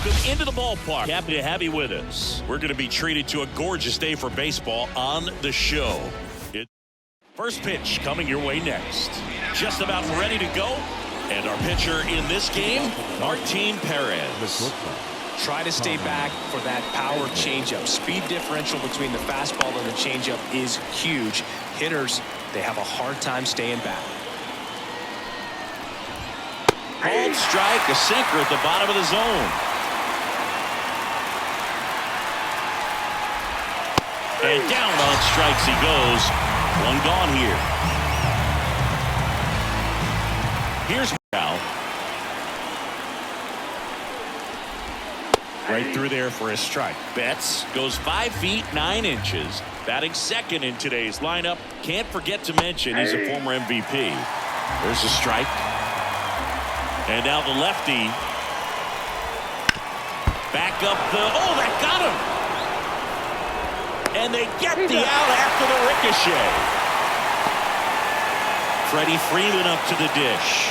Welcome into the ballpark. Happy to have you with us. We're going to be treated to a gorgeous day for baseball on the show. First pitch coming your way next. Just about ready to go. And our pitcher in this game, Martin Perez. Try to stay back for that power changeup. Speed differential between the fastball and the changeup is huge. Hitters, they have a hard time staying back. Called strike, a sinker at the bottom of the zone. And down on strikes he goes. One gone here. Here's now. Right through there for a strike. Betts goes 5 feet 9 inches. Batting second in today's lineup. Can't forget to mention he's a former MVP. There's a strike. And now the lefty. Back up the. Oh, that got him. And they get the out after the ricochet. Freddie Freeman up to the dish.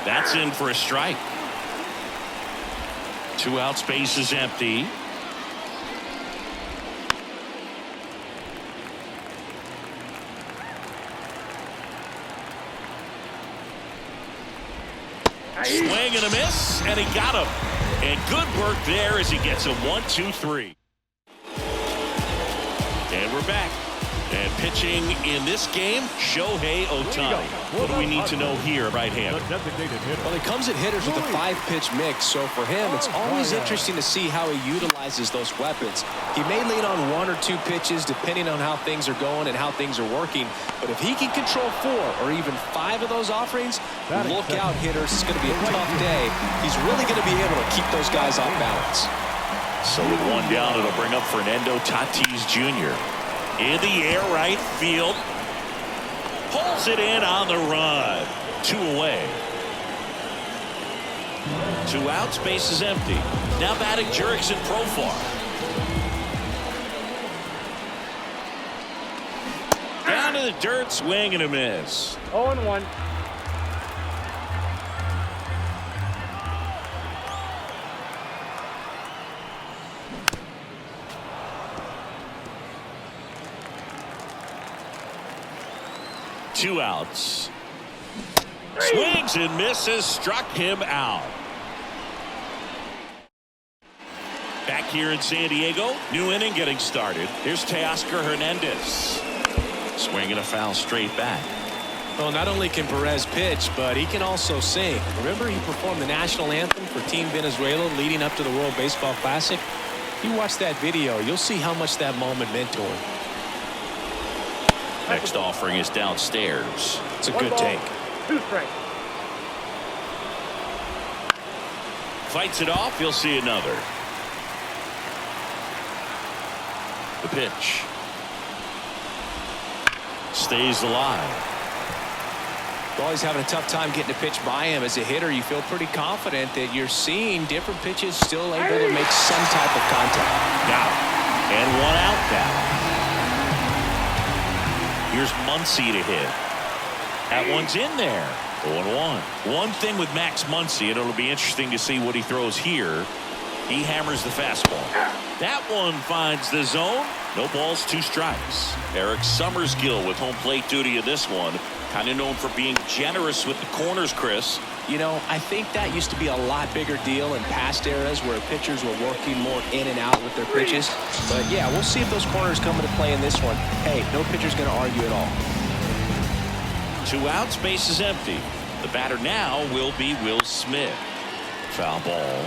That's in for a strike. 2 outs, base is empty. Swing and a miss, and he got him. And good work there as he gets him 1, 2, 3. And we're back. And pitching in this game, Shohei Ohtani. What do we need to know here, right-hander? Well, he comes at hitters with a 5-pitch mix, so for him, it's always interesting to see how he utilizes those weapons. He may lean on 1 or 2 pitches depending on how things are going and how things are working, but if he can control 4 or even 5 of those offerings, look out, hitters. It's going to be a tough day. He's really going to be able to keep those guys off balance. So with 1 down, it'll bring up Fernando Tatis Jr. In the air, right field. Pulls it in on the run. 2 away. 2 outs, base is empty. Now batting Jurickson Profar. Down to the dirt, swing and a miss. 0-1. Two outs. Swings and misses, struck him out. Back here in San Diego, new inning getting started. Here's Teoscar Hernandez. Swinging a foul straight back. Well, not only can Perez pitch, but he can also sing. Remember, he performed the national anthem for Team Venezuela leading up to the World Baseball Classic. If you watch that video, you'll see how much that moment meant to him. Next offering is downstairs. It's a good take. 2 strikes. Fights it off. You'll see another. The pitch. Stays alive. Well, he's having a tough time getting a pitch by him. As a hitter, you feel pretty confident that you're seeing different pitches still able to make some type of contact. Now, and 1 out now. Here's Muncy to hit. That one's in there. 0-1. One thing with Max Muncy, and it'll be interesting to see what he throws here. He hammers the fastball. That one finds the zone. No balls, 2 strikes. Eric Summersgill with home plate duty in this one. Kind of known for being generous with the corners, Chris. You know, I think that used to be a lot bigger deal in past eras where pitchers were working more in and out with their pitches. But yeah, we'll see if those corners come into play in this one. Hey, no pitcher's going to argue at all. 2 outs, base is empty. The batter now will be Will Smith. Foul ball.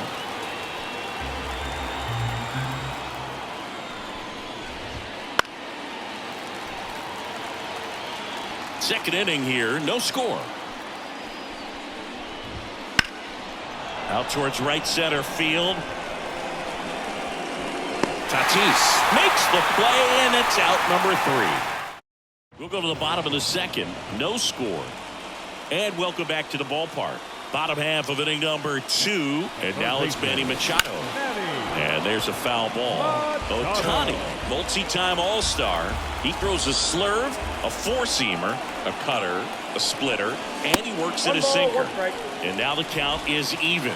Second inning here, no score. Out towards right center field. Tatis makes the play, and it's out number 3. We'll go to the bottom of the second. No score. And welcome back to the ballpark. Bottom half of inning number 2. And now it's Manny Machado. And there's a foul ball. Ohtani, multi-time All-Star. He throws a slurve, a four-seamer, a cutter, a splitter, and he works at a sinker. And now the count is even.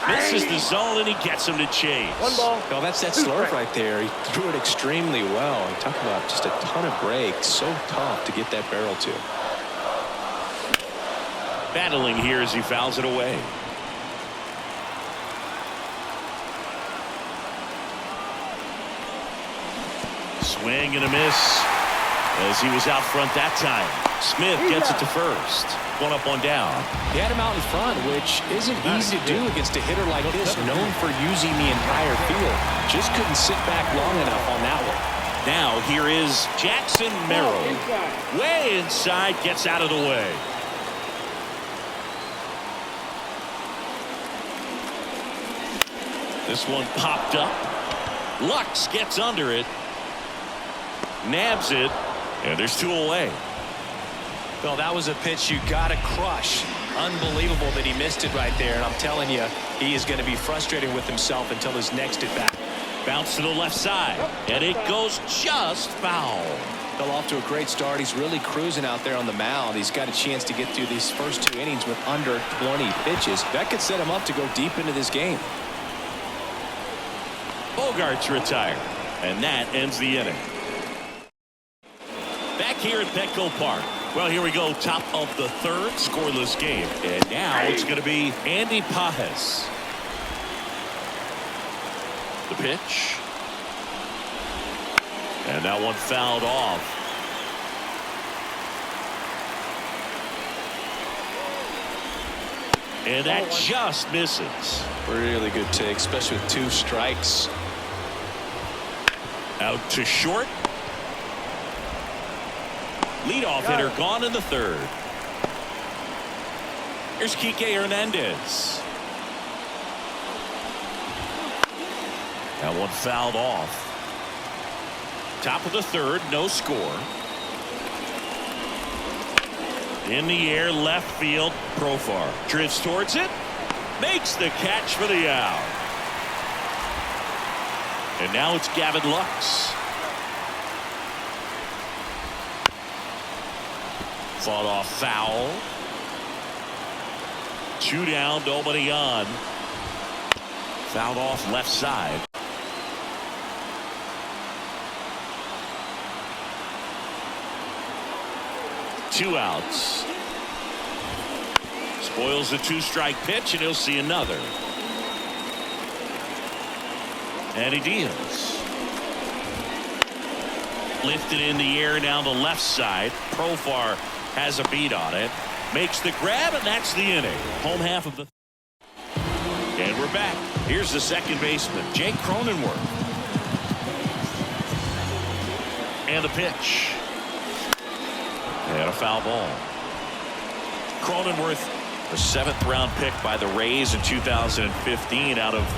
Misses the zone, and he gets him to chase. Well, that's that slurve right there. He threw it extremely well. And talk about just a ton of breaks. So tough to get that barrel to. Battling here as he fouls it away. Swing and a miss as he was out front that time. Smith gets it to first. One up, one down. He had him out in front, which isn't easy to do against a hitter like this, known for using the entire field. Just couldn't sit back long enough on that one. Now here is Jackson Merrill. Way inside, gets out of the way. This one popped up. Lux gets under it. Nabs it. And there's two away. Well, that was a pitch you got to crush. Unbelievable that he missed it right there. And I'm telling you, he is going to be frustrated with himself until his next at bat. Bounce to the left side. And it goes just foul. Fell off to a great start. He's really cruising out there on the mound. He's got a chance to get through these first two innings with under 20 pitches. That could set him up to go deep into this game. Bogart's retired. And that ends the inning. Back here at Petco Park. Well, here we go. Top of the third, scoreless game. And now it's going to be Andy Pages. The pitch. And that one fouled off. And that just misses. Really good take, especially with two strikes. Out to short. Leadoff hitter gone in the third. Here's Kike Hernandez. That one fouled off. Top of the third, no score. In the air, left field, Profar drifts towards it, makes the catch for the out. And now it's Gavin Lux. Fought off foul. Two down, nobody on. Fouled off left side. Two outs. Spoils the two-strike pitch, and he'll see another. And he deals. Lifted in the air down the left side. Profar has a beat on it. Makes the grab, and that's the inning. Home half of the. And we're back. Here's the second baseman, Jake Cronenworth. And a pitch. And a foul ball. Cronenworth, a seventh-round pick by the Rays in 2015 out of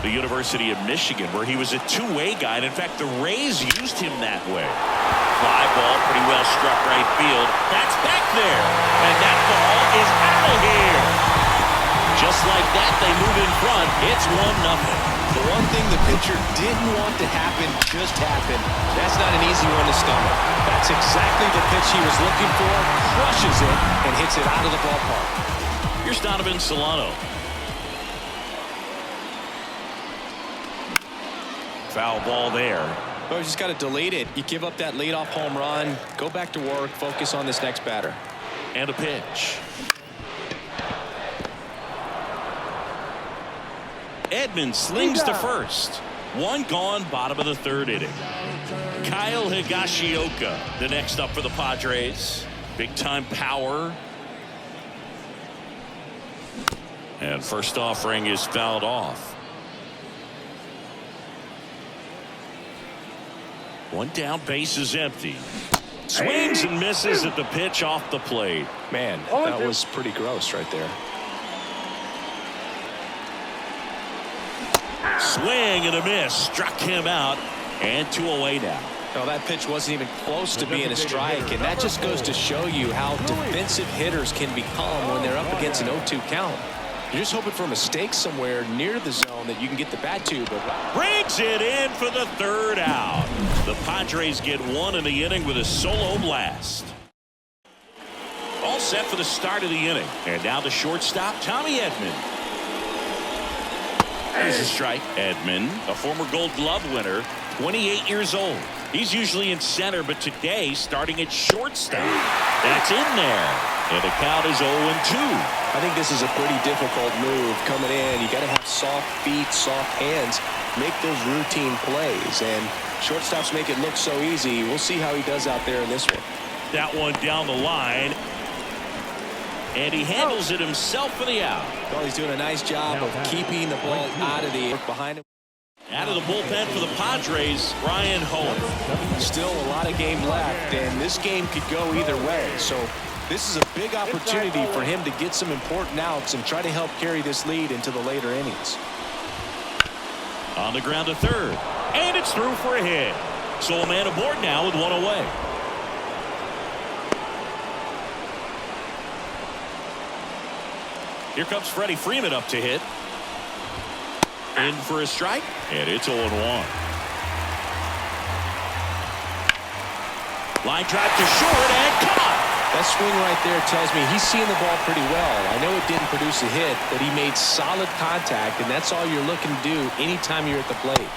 the University of Michigan, where he was a two-way guy. And in fact, the Rays used him that way. Fly ball, pretty well struck right field. That's back there. And that ball is out of here. Just like that, they move in front. It's 1-0. The one thing the pitcher didn't want to happen just happened. That's not an easy one to stomach. That's exactly the pitch he was looking for. Crushes it and hits it out of the ballpark. Here's Donovan Solano. Foul ball there. Well, you just got to delete it. You give up that leadoff home run. Go back to work. Focus on this next batter. And a pitch. Edmonds slings to first. One gone, bottom of the third inning. Kyle Higashioka, the next up for the Padres. Big time power. And first offering is fouled off. One down, base is empty. Swings and misses at the pitch off the plate. Man, that was pretty gross right there. Swing and a miss. Struck him out. And two away now. Well, that pitch wasn't even close to being a strike, and that just goes to show you how defensive hitters can become when they're up against an 0-2 count. You're just hoping for a mistake somewhere near the zone that you can get the bat to. But brings it in for the third out. The Padres get one in the inning with a solo blast. All set for the start of the inning. And now the shortstop, Tommy Edman. There's a strike. Edman, a former Gold Glove winner, 28 years old. He's usually in center, but today starting at shortstop. That's in there. And the count is 0-2. I think this is a pretty difficult move coming in. You got to have soft feet, soft hands, make those routine plays. And shortstops make it look so easy. We'll see how he does out there in this one. That one down the line. And he handles it himself for the out. Well, he's doing a nice job of keeping the ball out of the air behind him. Out of the bullpen for the Padres, Brian Homer. Still a lot of game left, and this game could go either way. So this is a big opportunity for him to get some important outs and try to help carry this lead into the later innings. On the ground to third, and it's through for a hit. So a man aboard now with one away. Here comes Freddie Freeman up to hit. In for a strike, and it's 0-1. Line drive to short and caught. That swing right there tells me he's seeing the ball pretty well. I know it didn't produce a hit, but he made solid contact, and that's all you're looking to do anytime you're at the plate.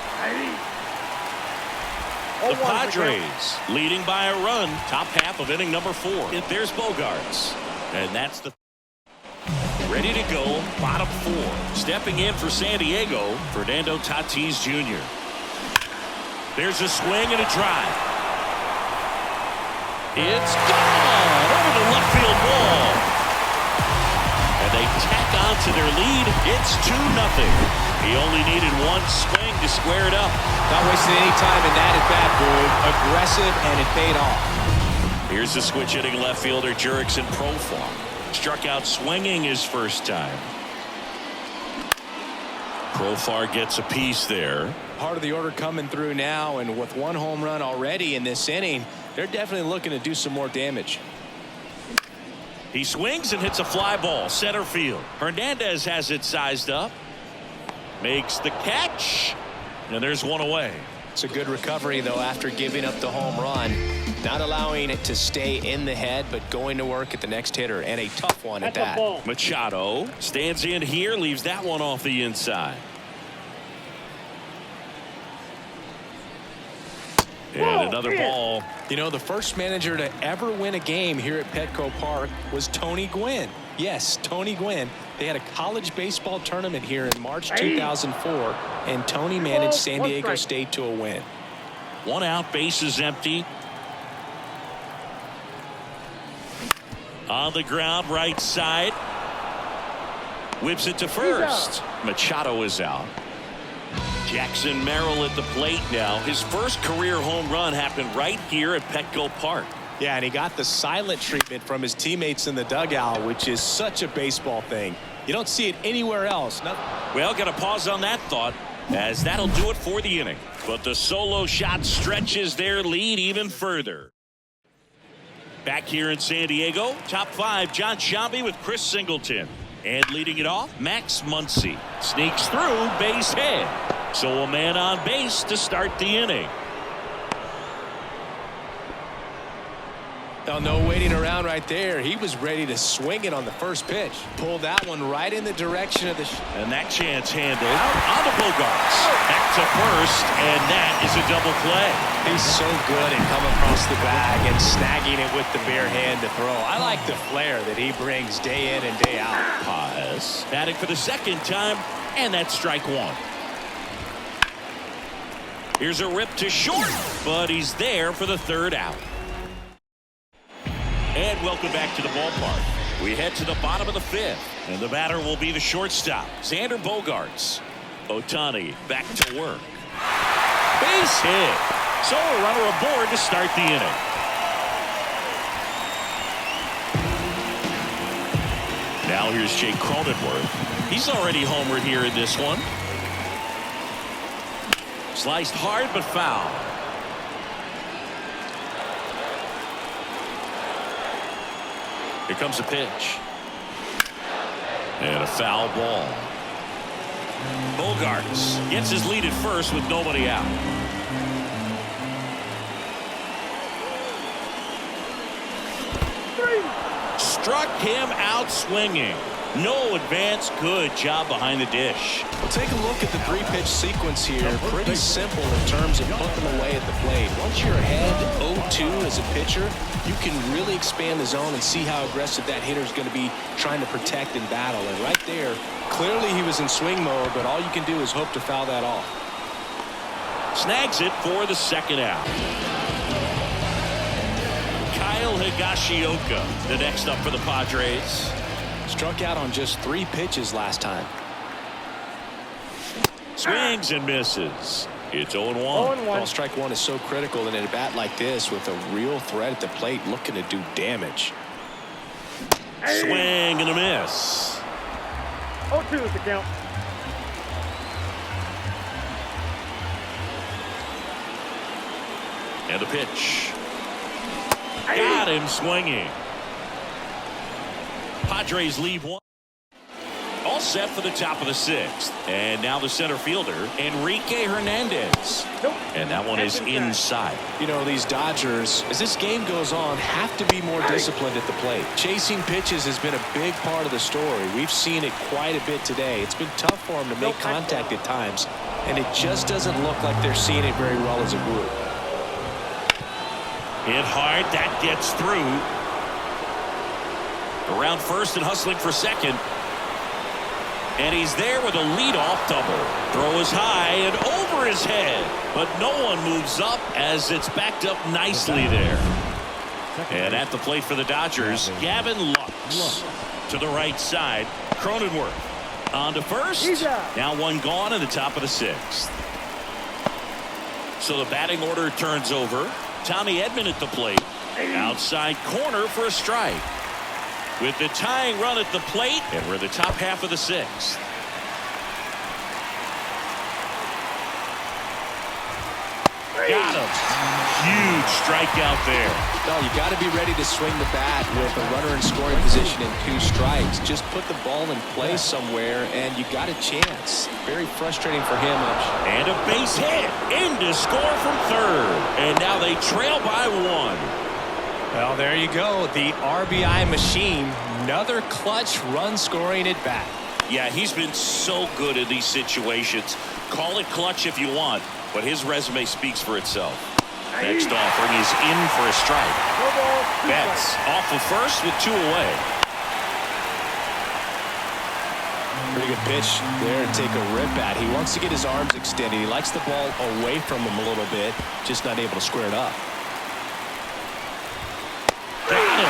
The Padres leading by a run, top half of inning number 4. There's Bogarts, and that's the ready to go, bottom 4. Stepping in for San Diego, Fernando Tatis Jr. There's a swing and a drive. It's gone over the left field wall. And they tack on to their lead. It's 2-0. He only needed one swing to square it up. Not wasting any time in that at bat, Boyd. Aggressive, and it paid off. Here's the switch hitting left fielder Jurickson Profar. Struck out swinging his first time. Profar gets a piece there. Part of the order coming through now, and with one home run already in this inning, they're definitely looking to do some more damage. He swings and hits a fly ball center field. Hernandez has it sized up, makes the catch, and there's one away. It's a good recovery though after giving up the home run, not allowing it to stay in the head, but going to work at the next hitter, and a tough one at that. Machado stands in here, leaves that one off the inside. And another ball. You know, the first manager to ever win a game here at Petco Park was Tony Gwynn. Yes, Tony Gwynn. They had a college baseball tournament here in March 2004, and Tony managed San Diego State to a win. One out, bases empty. On the ground, right side. Whips it to first. Machado is out. Jackson Merrill at the plate now. His first career home run happened right here at Petco Park. Yeah, and he got the silent treatment from his teammates in the dugout, which is such a baseball thing. You don't see it anywhere else. Well, got to pause on that thought, as that'll do it for the inning. But the solo shot stretches their lead even further. Back here in San Diego, top 5, John Sciambi with Chris Singleton. And leading it off, Max Muncy. Sneaks through, base hit. So a man on base to start the inning. Oh, no waiting around right there. He was ready to swing it on the first pitch. Pulled that one right in the direction of the... And that chance handled on the Bogarts. Back to first, and that is a double play. He's so good at coming across the bag and snagging it with the bare hand to throw. I like the flair that he brings day in and day out. Paz batting for the second time, and that's strike 1. Here's a rip to short, but he's there for the third out. And welcome back to the ballpark. We head to the bottom of the 5th, and the batter will be the shortstop, Xander Bogaerts. Ohtani back to work. Base hit. So a runner aboard to start the inning. Now here's Jake Cronenworth. He's already homered here in this one. Sliced hard but foul. Here comes the pitch. And a foul ball. Bogarts gets his lead at first with nobody out. Struck him out swinging. No advance. Good job behind the dish. Well, take a look at the 3-pitch sequence here. Pretty simple in terms of putting them away at the plate. Once you're ahead 0-2 as a pitcher, you can really expand the zone and see how aggressive that hitter is going to be trying to protect and battle. And right there, clearly he was in swing mode, but all you can do is hope to foul that off. Snags it for the second out. Kyle Higashioka, the next up for the Padres. Struck out on just 3 pitches last time. Swings and misses. It's 0-1. Well, strike one is so critical in a bat like this with a real threat at the plate looking to do damage. Swing and a miss. 0-2 is the count. And a pitch. Got him swinging. Padres leave one. All set for the top of the 6th. And now the center fielder, Enrique Hernandez. And that one is inside. You know, these Dodgers, as this game goes on, have to be more disciplined at the plate. Chasing pitches has been a big part of the story. We've seen it quite a bit today. It's been tough for them to make contact at times, and it just doesn't look like they're seeing it very well as a group. Hit hard. That gets through. Around first and hustling for second. And he's there with a leadoff double. Throw is high and over his head. But no one moves up as it's backed up nicely there. And at the plate for the Dodgers, Gavin Lux. To the right side, Cronenworth. On to first. Now one gone in the top of the 6th. So the batting order turns over. Tommy Edman at the plate. Outside corner for a strike. With the tying run at the plate, and we're the top half of the 6th. Got him. Huge strikeout there. No, you got to be ready to swing the bat with a runner in scoring position and 2 strikes. Just put the ball in place somewhere, and you got a chance. Very frustrating for him. And a base hit. In to score from third. And now they trail by 1. Well, there you go. The RBI machine. Another clutch run scoring at bat. Yeah, he's been so good in these situations. Call it clutch if you want, but his resume speaks for itself. Next offering is in for a strike. Betts off of first with 2 away. Pretty good pitch there to take a rip at. He wants to get his arms extended. He likes the ball away from him a little bit, just not able to square it up. Got it.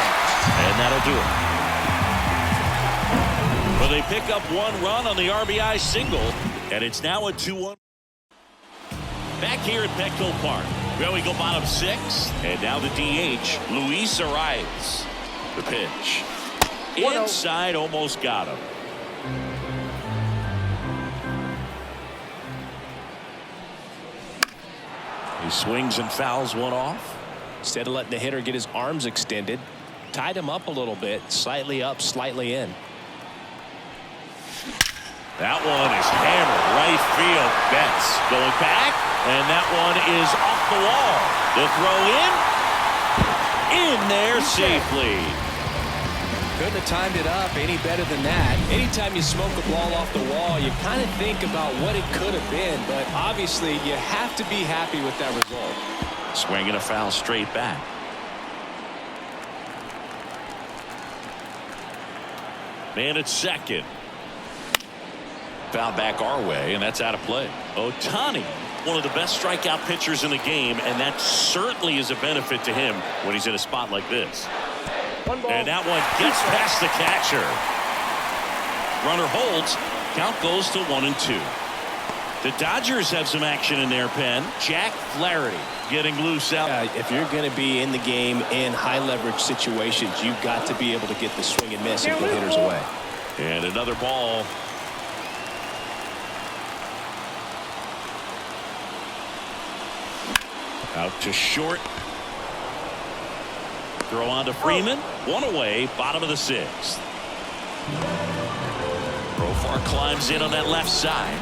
And that'll do it. Well, they pick up 1 run on the RBI single, and it's now a 2-1. Back here at Petco Park, where we go bottom 6, and now the DH, Luis Arias. The pitch. Inside, almost got him. He swings and fouls one off. Instead of letting the hitter get his arms extended, tied him up a little bit, slightly up, slightly in. That one is hammered right field. Betts going back, and that one is off the wall. The throw in there safely. Couldn't have timed it up any better than that. Anytime you smoke a ball off the wall, you kind of think about what it could have been, but obviously you have to be happy with that result. Swinging a foul straight back. Man at second. Foul back our way, and that's out of play. Ohtani, one of the best strikeout pitchers in the game, and that certainly is a benefit to him when he's in a spot like this. And that one gets past the catcher. Runner holds. Count goes to 1-2. The Dodgers have some action in their pen. Jack Flaherty getting loose out. If you're going to be in the game in high leverage situations, you've got to be able to get the swing and miss and put hitters away. And another ball. Out to short. Throw on to Freeman. One away, bottom of the sixth. Profar climbs in on that left side.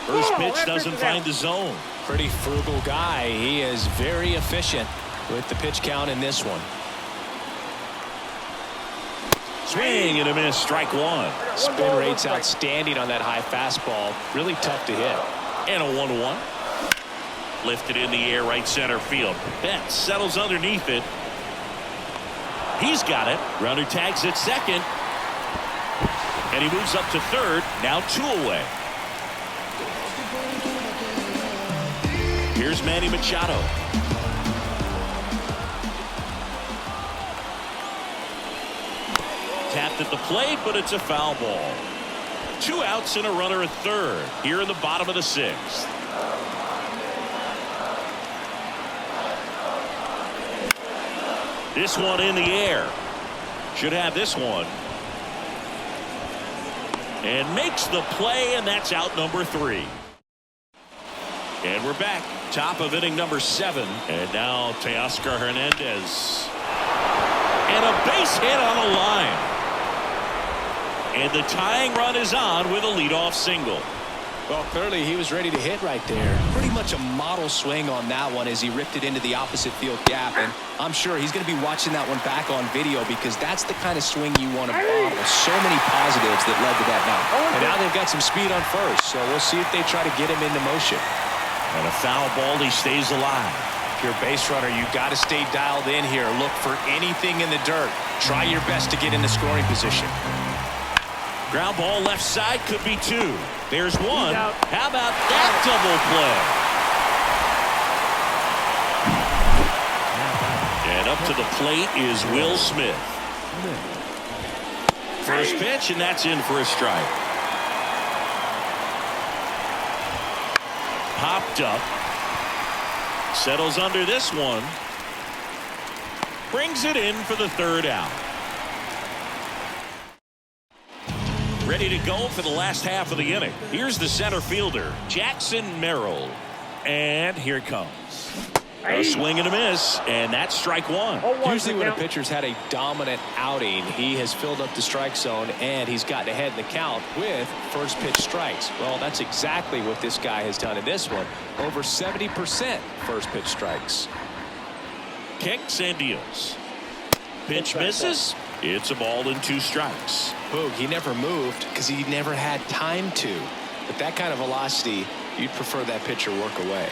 First pitch doesn't find the zone. Pretty frugal guy. He is very efficient with the pitch count in this one. Swing and a miss, strike one. Spin rate's outstanding on that high fastball. Really tough to hit. And a 1-1. Lifted in the air, right center field. Betts settles underneath it. He's got it. Runner tags at second. And he moves up to third. Now 2 away. Here's Manny Machado. Tapped at the plate, but it's a foul ball. 2 outs and a runner at third here in the bottom of the sixth. This one in the air. Should have this one. And makes the play, and that's out number 3. And we're back. Top of inning number 7. And now Teoscar Hernandez. And a base hit on the line. And the tying run is on with a leadoff single. Well, clearly he was ready to hit right there. Pretty much a model swing on that one as he ripped it into the opposite field gap. And I'm sure he's going to be watching that one back on video because that's the kind of swing you want to bottle. So many positives that led to that now. And now they've got some speed on first. So we'll see if they try to get him into motion. And a foul ball, he stays alive. If you're a base runner, you got to stay dialed in here. Look for anything in the dirt. Try your best to get in the scoring position. Ground ball left side, could be 2. There's 1. How about that double play? And up to the plate is Will Smith. First pitch, and that's in for a strike. Popped up. Settles under this one. Brings it in for the third out. Ready to go for the last half of the inning. Here's the center fielder, Jackson Merrill. And here it comes. A swing and a miss, and that's strike 1. Usually when a pitcher's had a dominant outing, he has filled up the strike zone and he's gotten ahead in the count with first pitch strikes. Well, that's exactly what this guy has done in this one. Over 70% first pitch strikes. Kicks and deals. Pitch misses. It's a ball and 2 strikes. Boog, he never moved because he never had time to. But that kind of velocity, you'd prefer that pitcher work away.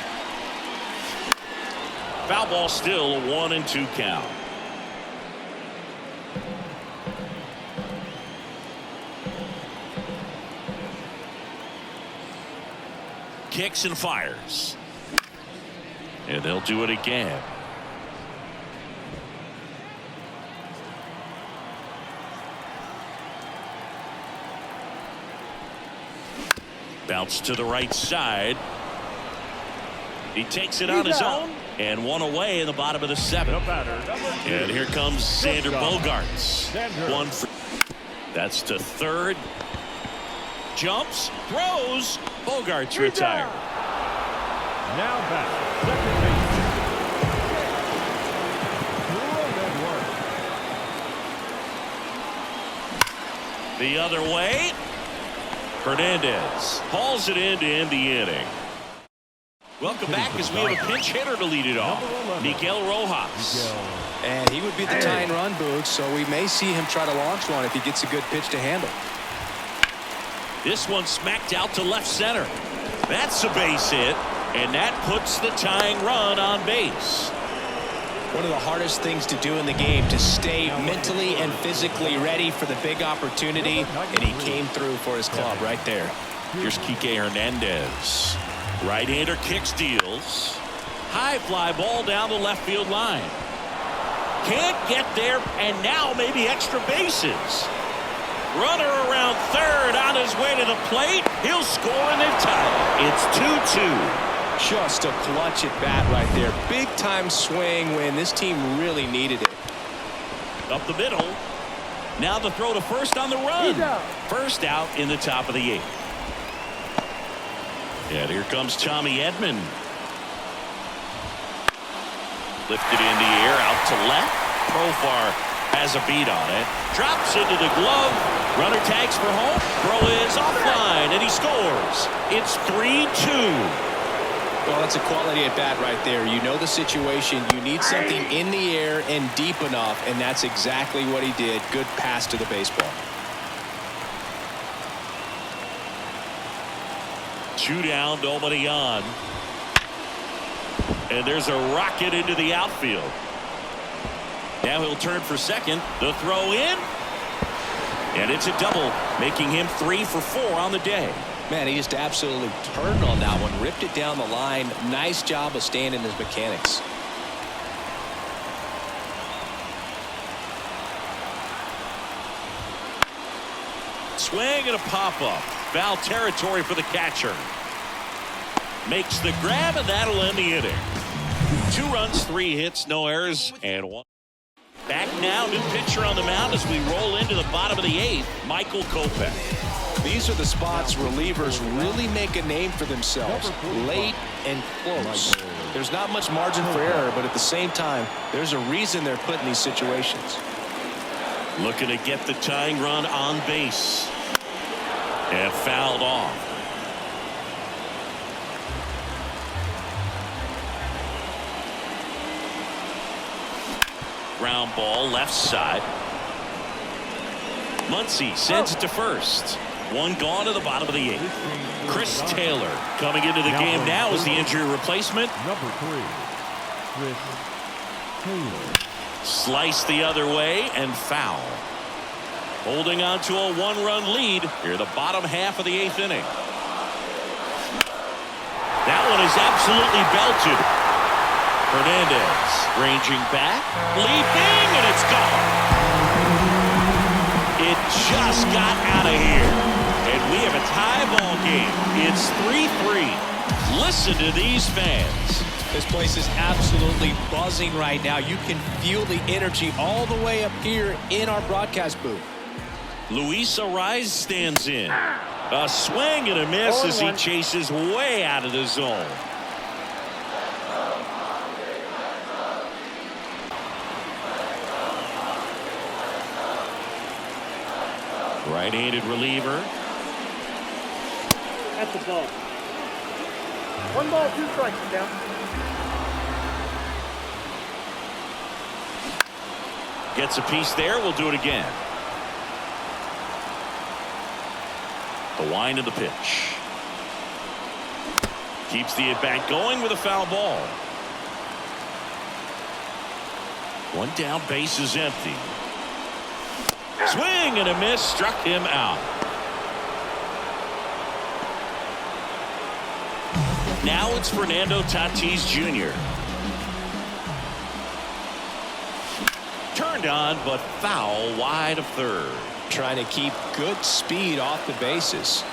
Foul ball, still a 1-2 count. Kicks and fires. And they'll do it again. Bounce to the right side. He takes it on his own. And 1 away in the bottom of the 7th. And here comes Xander Bogaerts. That's to third. Jumps, throws. Bogaerts retired. Now back. Second base. The other way. Hernandez hauls it in to end the inning. Welcome back as we have a pinch hitter to lead it off. Miguel Rojas. And he would be the tying run, Boog, so we may see him try to launch one if he gets a good pitch to handle. This one smacked out to left center. That's a base hit, and that puts the tying run on base. One of the hardest things to do in the game, to stay mentally and physically ready for the big opportunity, and he came through for his club right there. Here's Kike Hernandez. Right-hander kicks, deals. High fly ball down the left field line. Can't get there, and now maybe extra bases. Runner around third on his way to the plate. He'll score and they tie it. It's 2-2. Just a clutch at bat right there. Big time swing when this team really needed it. Up the middle. Now the throw to first on the run. First out in the top of the 8th. And here comes Tommy Edman. Lifted in the air, out to left. Profar has a beat on it. Drops into the glove. Runner tags for home. Throw is offline, and he scores. It's 3-2. Well, that's a quality at bat right there. You know the situation. You need something in the air and deep enough, and that's exactly what he did. Good pass to the baseball. 2 down, nobody on. And there's a rocket into the outfield. Now he'll turn for second. The throw in. And it's a double, making him 3 for 4 on the day. Man, he just absolutely turned on that one. Ripped it down the line. Nice job of staying in his mechanics. Swing and a pop-up. Foul territory for the catcher. Makes the grab, and that'll end the inning. 2 runs, 3 hits, no errors, and 1. Back now, new pitcher on the mound as we roll into the bottom of the 8th, Michael Kopech. These are the spots relievers really make a name for themselves. Late and close. There's not much margin for error, but at the same time, there's a reason they're put in these situations. Looking to get the tying run on base. And fouled off. Ground ball left side. Muncy sends it to first. 1 gone to the bottom of the 8th. Chris Taylor coming into the game now as the injury replacement. Number 3, Chris Taylor. Slice the other way and foul. Holding on to a 1-run lead here the bottom half of the 8th inning. That one is absolutely belted. Hernandez ranging back, leaping, and it's gone. It just got out of here. And we have a tie ball game. It's 3-3. Listen to these fans. This place is absolutely buzzing right now. You can feel the energy all the way up here in our broadcast booth. Luis Arraez stands in. A swing and a miss as he chases way out of the zone. Right-handed reliever. That's the ball. 1 ball, 2 strikes down. Gets a piece there. We'll do it again. The wind of the pitch. Keeps the at-bat going with a foul ball. 1 down, base is empty. Swing and a miss, struck him out. Now it's Fernando Tatis Jr. Turned on, but foul wide of third. Trying to keep good speed off the bases.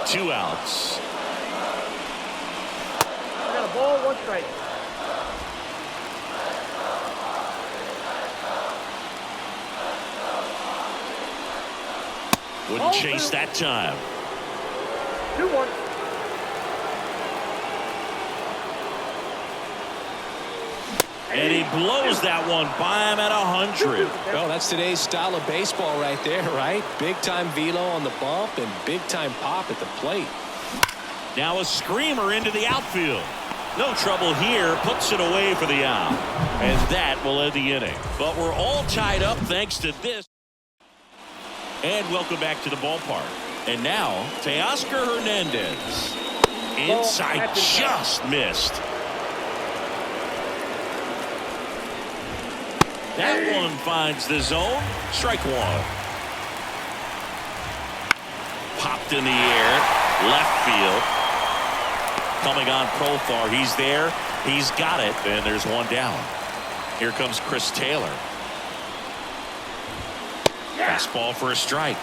2 outs. I got a ball, 1 strike. Wouldn't chase that time. 2-1. And he blows that one by him at 100. Well, that's today's style of baseball right there, right? Big-time velo on the bump and big-time pop at the plate. Now a screamer into the outfield. No trouble here. Puts it away for the out. And that will end the inning. But we're all tied up thanks to this. And welcome back to the ballpark. And now, Teoscar Hernandez. Inside, just missed. That one finds the zone. Strike 1. Popped in the air. Left field. Coming on Profar. He's there. He's got it. And there's 1 down. Here comes Chris Taylor. Fastball for a strike.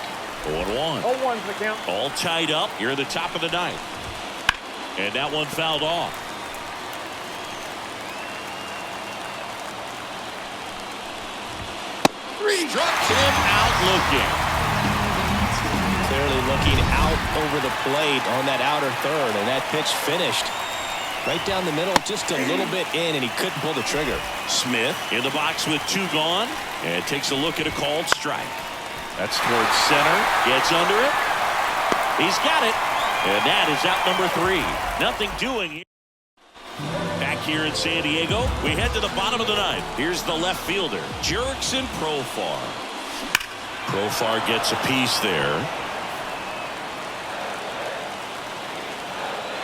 0-1. 0-1's the count. All tied up here at the top of the 9th. And that one fouled off. Struck him out looking. Clearly looking out over the plate on that outer third, and that pitch finished. Right down the middle, just a little bit in, and he couldn't pull the trigger. Smith in the box with 2 gone, and takes a look at a called strike. That's towards center. Gets under it. He's got it. And that is out number 3. Nothing doing here. Back here in San Diego, we head to the bottom of the 9th. Here's the left fielder, Jurickson Profar. Profar gets a piece there.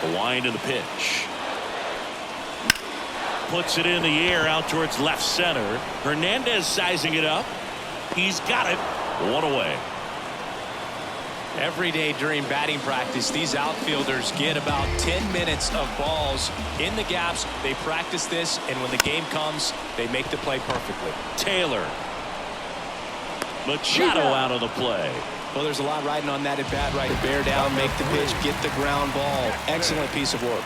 The wind of the pitch. Puts it in the air out towards left center. Hernandez sizing it up. He's got it. 1 away. Every day during batting practice, these outfielders get about 10 minutes of balls in the gaps. They practice this, and when the game comes, they make the play perfectly. Taylor. Machado out of the play. Well, there's a lot riding on that at bat, right? Bear down, make the pitch, get the ground ball. Excellent piece of work.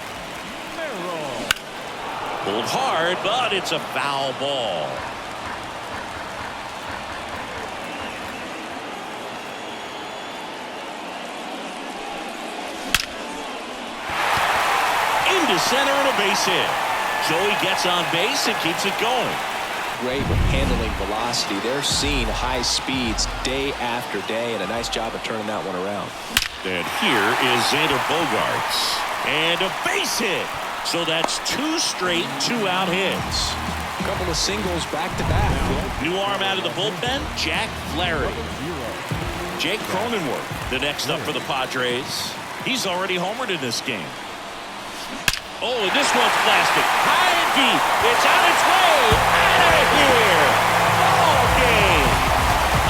Pulled hard, but it's a foul ball. Into center and a base hit. Joey gets on base and keeps it going. Great with handling velocity. They're seeing high speeds day after day, and a nice job of turning that one around. And here is Xander Bogaerts. And a base hit. So that's 2 straight 2-out hits. A couple of singles back-to-back. New arm out of the bullpen, Jack Flaherty. Jake Cronenworth, the next up for the Padres. He's already homered in this game. Oh, and this one's blasted. High and deep. It's on its way. Out of here. Ball game.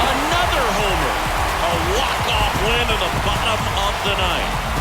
Another homer. A walk-off win in the bottom of the 9th.